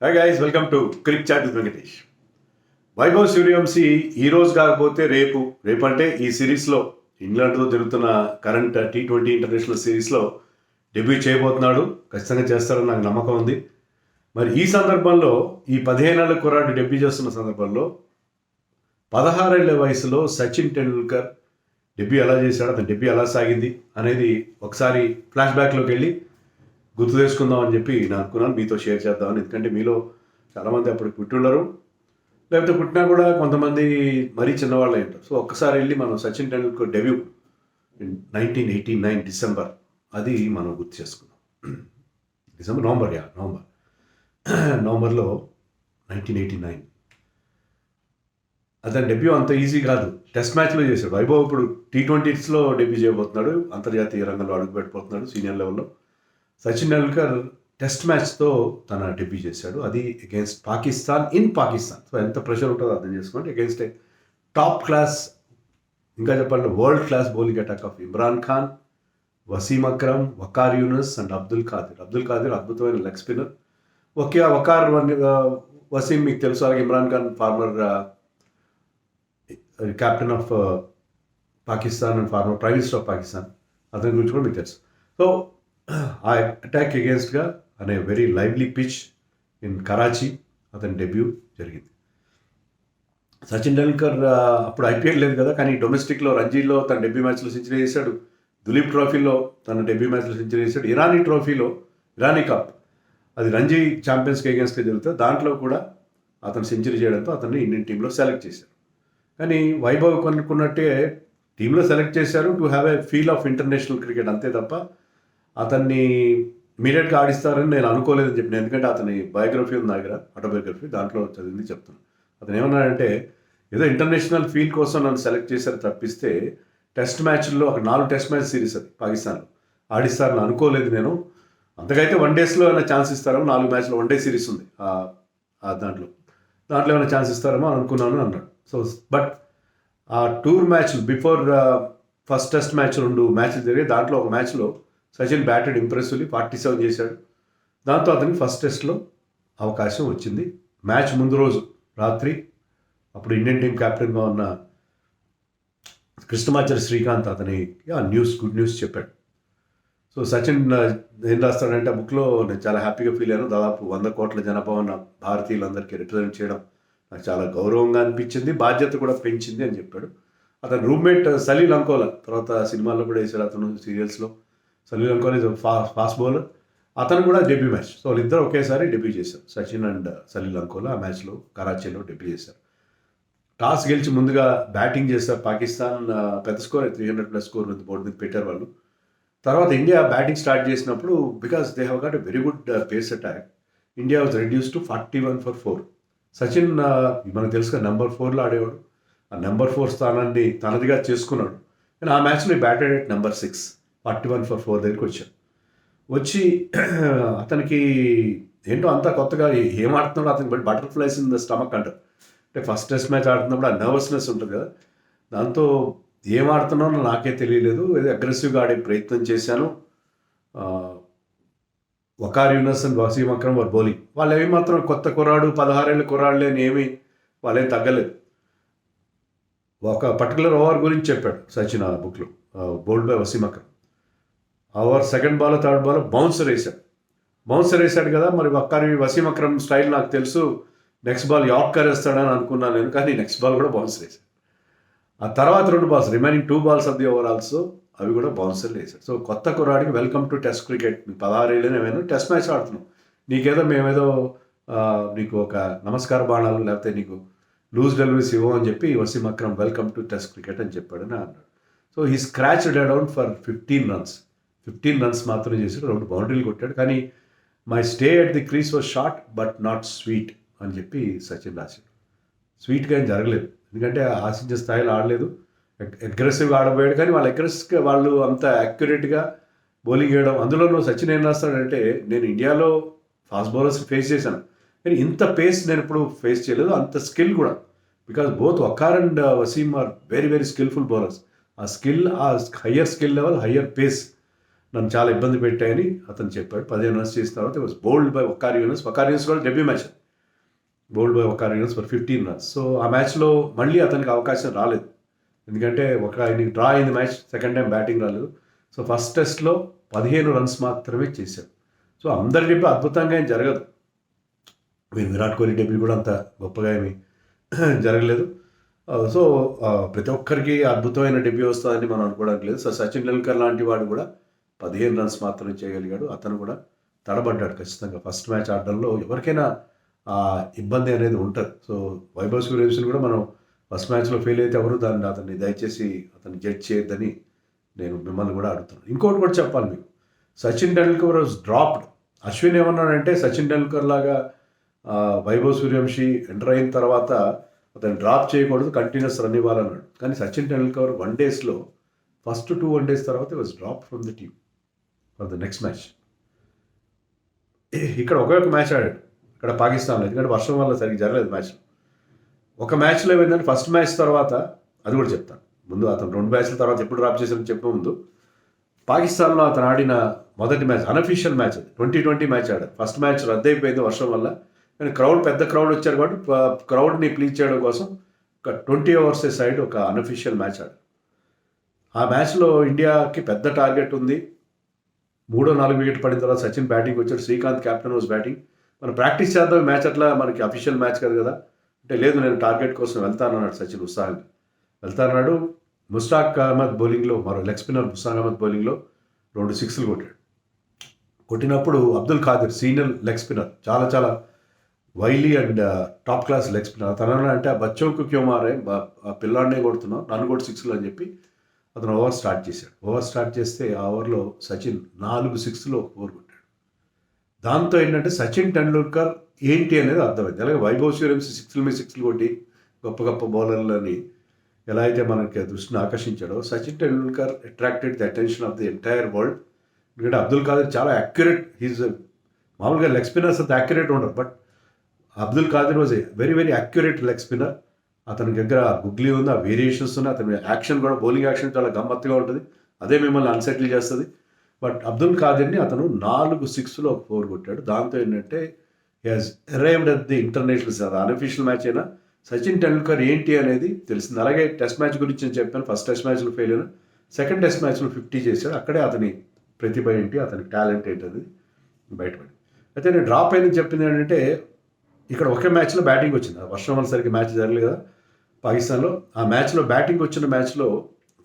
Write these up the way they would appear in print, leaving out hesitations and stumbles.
Hi guys, welcome to cric chat with Venkatesh. Vaibhav Suryavanshi ఈ రోజు కాకపోతే రేపు అంటే ఈ సిరీస్లో ఇంగ్లాండ్తో జరుగుతున్న కరెంట్ T20 ఇంటర్నేషనల్ సిరీస్లో డెబ్యూ చేయబోతున్నాడు. ఖచ్చితంగా చేస్తారని నాకు నమ్మకం ఉంది. మరి ఈ సందర్భంలో ఈ 15 ఏళ్ల కుర్రాడు డెబ్యూ చేస్తున్న సందర్భంలో 16 ఏళ్ల వయసులో సచిన్ టెండూల్కర్ డెబ్యూ ఎలా చేశాడు, అతని డెబ్యూ ఎలా సాగింది అనేది ఒకసారి ఫ్లాష్ బ్యాక్లోకి వెళ్ళి గుర్తు చేసుకుందాం అని చెప్పి నేను అనుకున్నాను, మీతో షేర్ చేద్దామని. ఎందుకంటే మీలో చాలామంది అప్పుడు పుట్టిండరు, లేకపోతే పుట్టినా కూడా కొంతమంది మరీ చిన్నవాళ్ళు ఉంటారు. సో ఒక్కసారి వెళ్ళి మనం సచిన్ టెండూల్కర్ డెబ్యూ 1989 డిసెంబర్ అది మనం గుర్తు చేసుకుందాం. నవంబర్లో 1989 అతని డెబ్యూ అంత ఈజీ కాదు. టెస్ట్ మ్యాచ్లో చేశాడు. వైభవ్ ఇప్పుడు T20లో డెబ్యూ చేయబోతున్నాడు, అంతర్జాతీయ రంగంలో అడుగుపెట్టబోతున్నాడు సీనియర్ లెవెల్లో. సచిన్ టెండూల్కర్ టెస్ట్ మ్యాచ్తో తన డెబ్యూ చేశాడు. అది అగేన్స్ట్ పాకిస్తాన్. సో ఎంత ప్రెషర్ ఉంటుందో అర్థం చేసుకోండి. అగేన్స్ట్ ఏ టాప్ క్లాస్, ఇంకా చెప్పాలంటే world class bowling attack of Imran Khan, Wasim Akram, Waqar Younis and Abdul Qadir అద్భుతమైన లెగ్ స్పిన్నర్. వసీం మీకు తెలుసు. అలాగే Imran Khan former captain of Pakistan and former prime minister of Pakistan. అతని గురించి కూడా మీకు తెలుసు. సో ఆ అటాక్ అగేన్స్ట్గా అనే very lively pitch in Karachi అతని డెబ్యూ జరిగింది. సచిన్ టెండూల్కర్ అప్పుడు ఐపీఎల్ లేదు కదా, కానీ డొమెస్టిక్లో రంజీలో తన డెబ్యూ మ్యాచ్లో సెంచరీ చేశాడు. దులీప్ ట్రోఫీలో తన డెబ్యూ మ్యాచ్లో సెంచరీ చేశాడు. ఇరానీ కప్ అది రంజీ ఛాంపియన్స్కి అగేన్స్ట్గా జరుగుతుంది. దాంట్లో కూడా అతను సెంచరీ చేయడంతో అతన్ని ఇండియన్ టీంలో సెలెక్ట్ చేశారు. కానీ వైభవ్ కొనుక్కున్నట్టే టీంలో సెలెక్ట్ చేశారు to have a feel of international cricket, అంతే తప్ప అతన్ని ఇమీడియట్గా ఆడిస్తారని నేను అనుకోలేదని చెప్పిన. ఎందుకంటే అతని బయోగ్రఫీ ఉంది నా దగ్గర, ఆటోబయోగ్రఫీ, దాంట్లో చదివింది చెప్తాను. అతను ఏమన్నాడంటే, ఏదో ఇంటర్నేషనల్ ఫీల్ కోసం నన్ను సెలెక్ట్ చేశారు తప్పిస్తే టెస్ట్ మ్యాచ్ల్లో ఒక 4 టెస్ట్ మ్యాచ్ సిరీస్ అది పాకిస్తాన్లో ఆడిస్తారని అనుకోలేదు నేను. అంతకైతే వన్డేస్లో ఏమైనా ఛాన్స్ ఇస్తారేమో, 4 మ్యాచ్లో వన్డే సిరీస్ ఉంది దాంట్లో ఏమైనా ఛాన్స్ ఇస్తారేమో అనుకున్నాను అన్నాడు. సో బట్ ఆ టూర్ మ్యాచ్లు బిఫోర్ ఫస్ట్ టెస్ట్ మ్యాచ్ 2 మ్యాచ్లు జరిగాయి. దాంట్లో ఒక మ్యాచ్లో సచిన్ బ్యాటెడ్ ఇంప్రెసివ్లీ 47 చేశాడు. దాంతో అతనికి ఫస్ట్ టెస్ట్లో అవకాశం వచ్చింది. మ్యాచ్ ముందు రోజు రాత్రి అప్పుడు ఇండియన్ టీం కెప్టెన్గా ఉన్న కృష్ణమాచారి శ్రీకాంత్ అతనికి గుడ్ న్యూస్ చెప్పాడు. సో సచిన్ ఏం రాస్తాడంటే, ఆ బుక్లో నేను చాలా హ్యాపీగా ఫీల్ అయ్యాను. దాదాపు 100 కోట్ల జనాభా ఉన్న భారతీయులందరికీ రిప్రజెంట్ చేయడం నాకు చాలా గౌరవంగా అనిపించింది, బాధ్యత కూడా పెంచింది అని చెప్పాడు. అతని రూమ్మేట్ సలీల్ అంకోలా, తర్వాత సినిమాల్లో కూడా వేశాడు అతను, సీరియల్స్లో. Salil Ankola is fast bowler. అతను కూడా డెబ్యూ మ్యాచ్. సో వాళ్ళిద్దరు ఒకేసారి డెబ్యూ చేశారు. సచిన్ అండ్ సలీల్ అంకోలా ఆ మ్యాచ్లో కరాచీలో డెబ్యూ చేశారు. టాస్ గెలిచి ముందుగా బ్యాటింగ్ చేశారు పాకిస్తాన్. పెద్ద స్కోర్ 300+ స్కోర్ బోర్డు మీద పెట్టారు వాళ్ళు. తర్వాత ఇండియా బ్యాటింగ్ స్టార్ట్ చేసినప్పుడు, because they have got a very good pace attack, India was reduce to 41 for 4. Sachin మనకు తెలుసుగా నెంబర్ 4లో ఆడేవాడు. ఆ నెంబర్ 4 స్థానాన్ని తనదిగా చేసుకున్నాడు. కానీ ఆ మ్యాచ్లో బ్యాటెడ్ ఎట్ నెంబర్ 6, 41 for 4 దగ్గరికి వచ్చి అతనికి ఏంటో అంతా కొత్తగా ఏం ఆడుతున్నాడు అతనికి, but butterflies in the stomach అంటారు. అంటే ఫస్ట్ టెస్ట్ మ్యాచ్ ఆడుతున్నప్పుడు ఆ నర్వస్నెస్ ఉంటుంది కదా, దాంతో ఏం ఆడుతున్నానో నాకే తెలియలేదు. ఏదో అగ్రెసివ్గా ఆడే ప్రయత్నం చేశాను. వకార్ యూనుస్ అండ్ వసీం అక్రమ్ వారు బౌలింగ్. వాళ్ళు ఏమాత్రం కొత్త కుర్రాడు 16 ఏళ్ళ కుర్రాడు లేని వాళ్ళేం తగ్గలేదు. ఒక పర్టికులర్ ఓవర్ గురించి చెప్పాడు సచిన్ ఆ బుక్లో, bowled by Wasim Akram. Over second ball third ball bouncer వేశాడు కదా. మరి వసీం అక్రమ్ స్టైల్ నాకు తెలుసు, నెక్స్ట్ బాల్ యార్కర్ వేస్తాడని అనుకున్నాను నేను, కానీ నెక్స్ట్ బాల్ కూడా బౌన్సర్ వేశాడు. ఆ తర్వాత 2 balls, remaining 2 balls of the over also, అవి కూడా బౌన్సర్లు వేశాడు. సో కొత్త కుర్రాడికి వెల్కమ్ టు టెస్ట్ క్రికెట్. 16 ఏళ్ళనే ఏమైనా టెస్ట్ మ్యాచ్ ఆడుతున్నాం, మేమేదో నీకు ఒక నమస్కార బాణాలు లేకపోతే నీకు లూజ్ డెలివరీస్ ఇవ్వమని చెప్పి Wasim Akram welcome to test cricket అని చెప్పాడని అన్నాడు. So he scratched around for 15 runs మాత్రమే చేశాడు. 2 బౌండరీలు కొట్టాడు. కానీ my stay at the crease was short but not sweet అని చెప్పి సచిన్ రాశాడు. స్వీట్గా ఏం జరగలేదు, ఎందుకంటే ఆశించే స్థాయిలో ఆడలేదు. అగ్రెసివ్గా ఆడబోయాడు, కానీ వాళ్ళు అంత యాక్యురేట్గా బౌలింగ్ వేయడం. అందులోనూ సచిన్ ఏం రాస్తాడంటే, నేను ఇండియాలో ఫాస్ట్ బౌలర్స్ ఫేస్ చేశాను, కానీ ఇంత పేస్ నేను ఇప్పుడు ఫేస్ చేయలేదు, అంత స్కిల్ కూడా. Because both Waqar and Wasim are very very skillful bowlers. ఆ higher skill level, higher pace నన్ను చాలా ఇబ్బంది పెట్టాయని అతను చెప్పాడు. 15 రన్స్ చేసిన తర్వాత was bowled by Waqar Younis. Waqar Younis కూడా debut match, bowled by Waqar Younis for 15 runs. So ఆ మ్యాచ్లో మళ్ళీ అతనికి అవకాశం రాలేదు, ఎందుకంటే ఆయనకి డ్రా అయింది మ్యాచ్, సెకండ్ టైం బ్యాటింగ్ రాలేదు. సో ఫస్ట్ టెస్ట్లో 15 రన్స్ మాత్రమే చేశాడు. సో అందరి డెబ్యూ అద్భుతంగా ఏం జరగదు, విరాట్ కోహ్లీ డెబ్యూ కూడా అంత గొప్పగా ఏమి జరగలేదు. సో ప్రతి ఒక్కరికి అద్భుతమైన డెబ్యూ వస్తుందని మనం అనుకోవడానికి లేదు. సో సచిన్ టెండూల్కర్ లాంటి వాడు కూడా 15 రన్స్ మాత్రమే చేయగలిగాడు. అతను కూడా తడబడ్డాడు ఖచ్చితంగా. ఫస్ట్ మ్యాచ్ ఆడడంలో ఎవరికైనా ఇబ్బంది అనేది ఉంటుంది. సో వైభవ్ సూర్యవంశీని కూడా మనం ఫస్ట్ మ్యాచ్లో ఫెయిల్ అయితే ఎవరు అతన్ని దయచేసి అతన్ని జడ్జ్ చేయొద్దని నేను మిమ్మల్ని కూడా అడుగుతున్నాను. ఇంకోటి కూడా చెప్పాలి మీకు, సచిన్ టెండూల్కర్ వాజ్ డ్రాప్డ్. అశ్విన్ ఏమన్నాడంటే సచిన్ టెండూల్కర్ లాగా వైభవ్ సూర్యవంశీ ఎంటర్ అయిన తర్వాత అతను డ్రాప్ చేయకూడదు, కంటిన్యూస్ రన్ ఇవ్వాలన్నాడు. కానీ సచిన్ టెండూల్కర్ వన్ డేస్లో ఫస్ట్ 2 వన్ డేస్ తర్వాత was drop from the team for the next match. ఇక్కడ ఒకే ఒక మ్యాచ్ ఆడాడు ఇక్కడ పాకిస్తాన్లో, ఎందుకంటే వర్షం వల్ల సరిగ్గా జరగలేదు మ్యాచ్లో. ఒక మ్యాచ్లో ఏమైందంటే ఫస్ట్ మ్యాచ్ తర్వాత, అది కూడా చెప్తాను ముందు, అతను 2 మ్యాచ్ల తర్వాత ఎప్పుడు డ్రాప్ చేశారని చెప్పే ముందు, పాకిస్తాన్లో అతను ఆడిన మొదటి మ్యాచ్ అన్అఫీషియల్ మ్యాచ్, అది 2020 మ్యాచ్ ఆడారు. ఫస్ట్ మ్యాచ్ రద్దయిపోయింది వర్షం వల్ల, కానీ పెద్ద క్రౌడ్ వచ్చారు కాబట్టి క్రౌడ్ని ప్లీజ్ చేయడం కోసం ఒక 20 ఓవర్స్ సైడ్ ఒక అన్అఫీషియల్ మ్యాచ్ ఆడారు. ఆ మ్యాచ్లో ఇండియాకి పెద్ద టార్గెట్ ఉంది. 3-4 వికెట్ పడిన తర్వాత సచిన్ బ్యాటింగ్ వచ్చాడు, శ్రీకాంత్ క్యాప్టెన్ వాజ్ బ్యాటింగ్. మనం ప్రాక్టీస్ చేద్దాం మ్యాచ్, అట్లా మనకి అఫీషియల్ మ్యాచ్ కాదు కదా అంటే, లేదు నేను టార్గెట్ కోసం వెళ్తానన్నాడు సచిన్ ఉత్సాహంగా. వెళ్తానన్నాడు. ముస్తాక్ అహ్మద్ బౌలింగ్లో, మరో లెగ్ స్పిన్నర్ ముస్తాక్ అహ్మద్ బౌలింగ్లో 2 సిక్స్లు కొట్టాడు. కొట్టినప్పుడు Abdul Qadir senior leg spinner, చాలా చాలా wily and top class leg spinner, తన అంటే ఆ బచ్చోకు క్యో మారే, ఆ పిల్లాడినే కొడుతున్నావు, నన్ను కూడా సిక్స్లు అని చెప్పి అతను ఓవర్ స్టార్ట్ చేశాడు. ఓవర్ స్టార్ట్ చేస్తే ఆ ఓవర్లో సచిన్ 4 సిక్స్లో 4 కొట్టాడు. దాంతో ఏంటంటే సచిన్ టెండూల్కర్ ఏంటి అనేది అర్థమైంది. అలాగే వైభవ్ సూర్యవంశీ 6ల మీద 6లు కొట్టి గొప్ప గొప్ప బౌలర్లని ఎలా అయితే మనకి దృష్టిని ఆకర్షించాడో, Sachin Tendulkar attracted the attention of the entire world. ఎందుకంటే అబ్దుల్ ఖాదర్ చాలా యాక్యురేట్, మామూలుగా లెగ్ స్పిన్నర్స్ అంత యాక్యురేట్ ఉండరు, but Abdul Qadir was a very very accurate leg spinner. అతని దగ్గర గుగ్లీ ఉంది, ఆ వేరియేషన్స్ ఉన్నాయి, అతని యాక్షన్ కూడా, బౌలింగ్ యాక్షన్ చాలా గమ్మత్తుగా ఉంటుంది, అదే మిమ్మల్ని అన్సెటిల్ చేస్తుంది. బట్ అబ్దుల్ ఖాదర్ని అతను 4 సిక్స్లో 4 కొట్టాడు. దాంతో ఏంటంటే he has arrived at the international, unofficial match అయినా సచిన్ టెండూల్కర్ ఏంటి అనేది తెలిసింది. అలాగే టెస్ట్ మ్యాచ్ గురించి నేను చెప్పాను, ఫస్ట్ టెస్ట్ మ్యాచ్లో ఫెయిల్ అయినా సెకండ్ టెస్ట్ మ్యాచ్లో 50 చేశాడు. అక్కడే అతని ప్రతిభ ఏంటి, అతని టాలెంట్ ఏంటి అనేది బయటపడింది. అయితే నేను డ్రాప్ అయిందని చెప్పింది ఏంటంటే, ఇక్కడ ఒకే మ్యాచ్లో బ్యాటింగ్ వచ్చింది, వర్షం వల్ల సరికి మ్యాచ్ జరగలేదు కదా పాకిస్తాన్లో. ఆ మ్యాచ్లో బ్యాటింగ్ వచ్చిన మ్యాచ్లో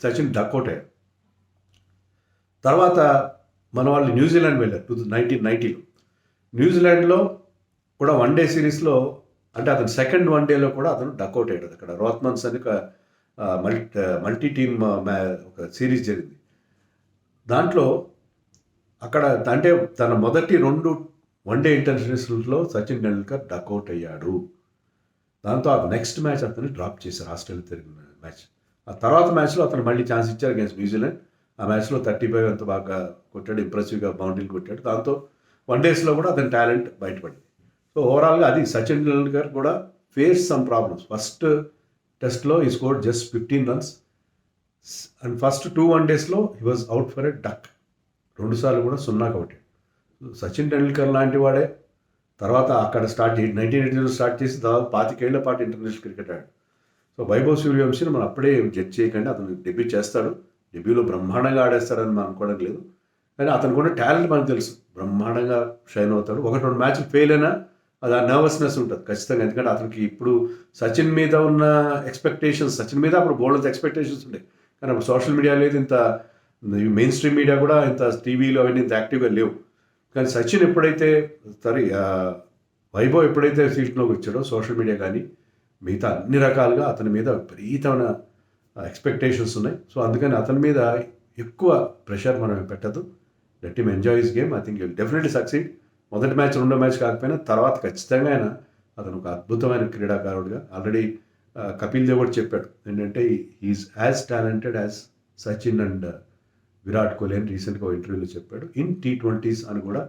సచిన్ డక్అవుట్ అయ్యాడు. తర్వాత మన వాళ్ళు న్యూజిలాండ్ వెళ్ళారు 1990లో. న్యూజిలాండ్లో కూడా వన్ డే సిరీస్లో, అంటే అతను సెకండ్ వన్ డేలో కూడా అతను డక్అవుట్ అయ్యాడు. అక్కడ రోత్మన్స్ అని ఒక మల్టీ టీమ్ ఒక సిరీస్ జరిగింది. దాంట్లో అక్కడ అంటే తన మొదటి 2 వన్ డే ఇంటర్నేషనల్స్లో సచిన్ టెండూల్కర్ డక్అవుట్ అయ్యాడు. దాంతో ఆ నెక్స్ట్ మ్యాచ్ అతన్ని డ్రాప్ చేశారు, ఆస్ట్రేలియా జరిగిన మ్యాచ్. ఆ తర్వాత మ్యాచ్లో అతను మళ్ళీ ఛాన్స్ ఇచ్చారు అగేన్స్ట్ న్యూజిలాండ్. ఆ మ్యాచ్లో 35 ఎంత బాగా కొట్టాడు, ఇంప్రెసివ్గా బౌండరీలు కొట్టాడు. దాంతో వన్ డేస్లో కూడా అతని టాలెంట్ బయటపడింది. సో ఓవరాల్గా అది సచిన్ టెండూల్కర్ కూడా ఫేస్ సమ్ ప్రాబ్లమ్స్. ఫస్ట్ టెస్ట్లో ఈ score just 15 runs and first 2 one డేస్లో he was out for a duck. 2 సార్లు కూడా 0 కొట్టాడు. సచిన్ టెండూల్కర్ లాంటి వాడే తర్వాత అక్కడ 1980లో స్టార్ట్ చేసి దాదాపు 25 ఏళ్ల పాటు ఇంటర్నేషనల్ క్రికెట్ ఆడాడు. సో వైభవ్ సూర్యవంశీని మనం అప్పుడే జడ్జ్ చేయకండి, అతను డెబ్యూ చేస్తాడు, డెబ్యూలో బ్రహ్మాండంగా ఆడేస్తాడని మనం అనుకోవడం లేదు. కానీ అతను కూడా టాలెంట్ మనకు తెలుసు, బ్రహ్మాండంగా షైన్ అవుతాడు. 1-2 మ్యాచ్లు ఫెయిల్ అయినా అది ఆ నర్వస్నెస్ ఉంటుంది ఖచ్చితంగా, ఎందుకంటే అతనికి ఇప్పుడు సచిన్ మీద ఉన్న ఎక్స్పెక్టేషన్స్, సచిన్ మీద అప్పుడు బోల్డ్ ఎక్స్పెక్టేషన్స్ ఉంటాయి, కానీ అప్పుడు సోషల్ మీడియా లేదు, ఇంత మెయిన్ స్ట్రీమ్ మీడియా కూడా ఇంత టీవీలో అవన్నీ ఇంత యాక్టివ్గా లేవు. కానీ సచిన్ ఎప్పుడైతే వైభవ్ ఎప్పుడైతే ఫీల్డ్లోకి వచ్చాడో, సోషల్ మీడియా కానీ మిగతా అన్ని రకాలుగా అతని మీద విపరీతమైన ఎక్స్పెక్టేషన్స్ ఉన్నాయి. సో అందుకని అతని మీద ఎక్కువ ప్రెషర్ మనం పెట్టద్దు. Let him enjoy his game. I think will definitely succeed. మొదటి మ్యాచ్, రెండో మ్యాచ్ కాకపోయినా తర్వాత ఖచ్చితంగా అతను ఒక అద్భుతమైన క్రీడాకారుడుగా, ఆల్రెడీ కపిల్ దేవ్ కూడా చెప్పాడు ఏంటంటే he is as talented as Sachin and Virat Kohli అని రీసెంట్గా ఒక ఇంటర్వ్యూలో చెప్పాడు. ఇన్ T20s అని కూడా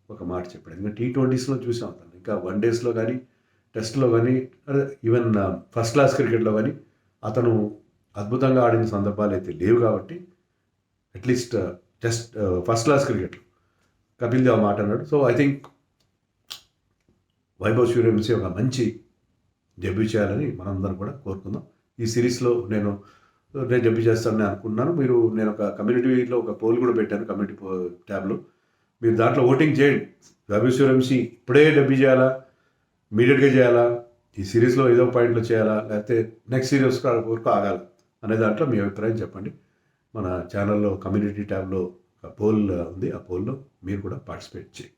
ఒక మాట చెప్పాడు. ఎందుకంటే T20sలో చూసాం అతను, ఇంకా వన్ డేస్లో కానీ టెస్ట్లో కానీ ఈవెన్ ఫస్ట్ క్లాస్ క్రికెట్లో కానీ అతను అద్భుతంగా ఆడిన సందర్భాలు అయితే లేవు. కాబట్టి అట్లీస్ట్ ఫస్ట్ క్లాస్ క్రికెట్లో కపిల్ దేవ్ మాట అన్నాడు. So I think Vaibhav Suryavanshi ఒక మంచి డెబ్యూ చేయాలని మనందరం కూడా కోరుకుందాం. ఈ సిరీస్లో నేను డెబ్యూ చేస్తానని అనుకున్నాను. నేను ఒక కమ్యూనిటీలో ఒక పోల్ కూడా పెట్టాను, కమ్యూనిటీ ట్యాబ్లో. మీరు దాంట్లో ఓటింగ్ చేయండి. వైభవ్ సూర్యవంశీ ఇప్పుడే డెబ్యూ చేయాలా, ఇమీడియట్గా చేయాలా, ఈ సిరీస్లో ఏదో పాయింట్లో చేయాలా, లేకపోతే నెక్స్ట్ సిరీస్ వరకు ఆగాల అనే దాంట్లో మీ అభిప్రాయం చెప్పండి. మన ఛానల్లో కమ్యూనిటీ ట్యాబ్లో పోల్ ఉంది, ఆ పోల్లో మీరు కూడా పార్టిసిపేట్ చేయండి.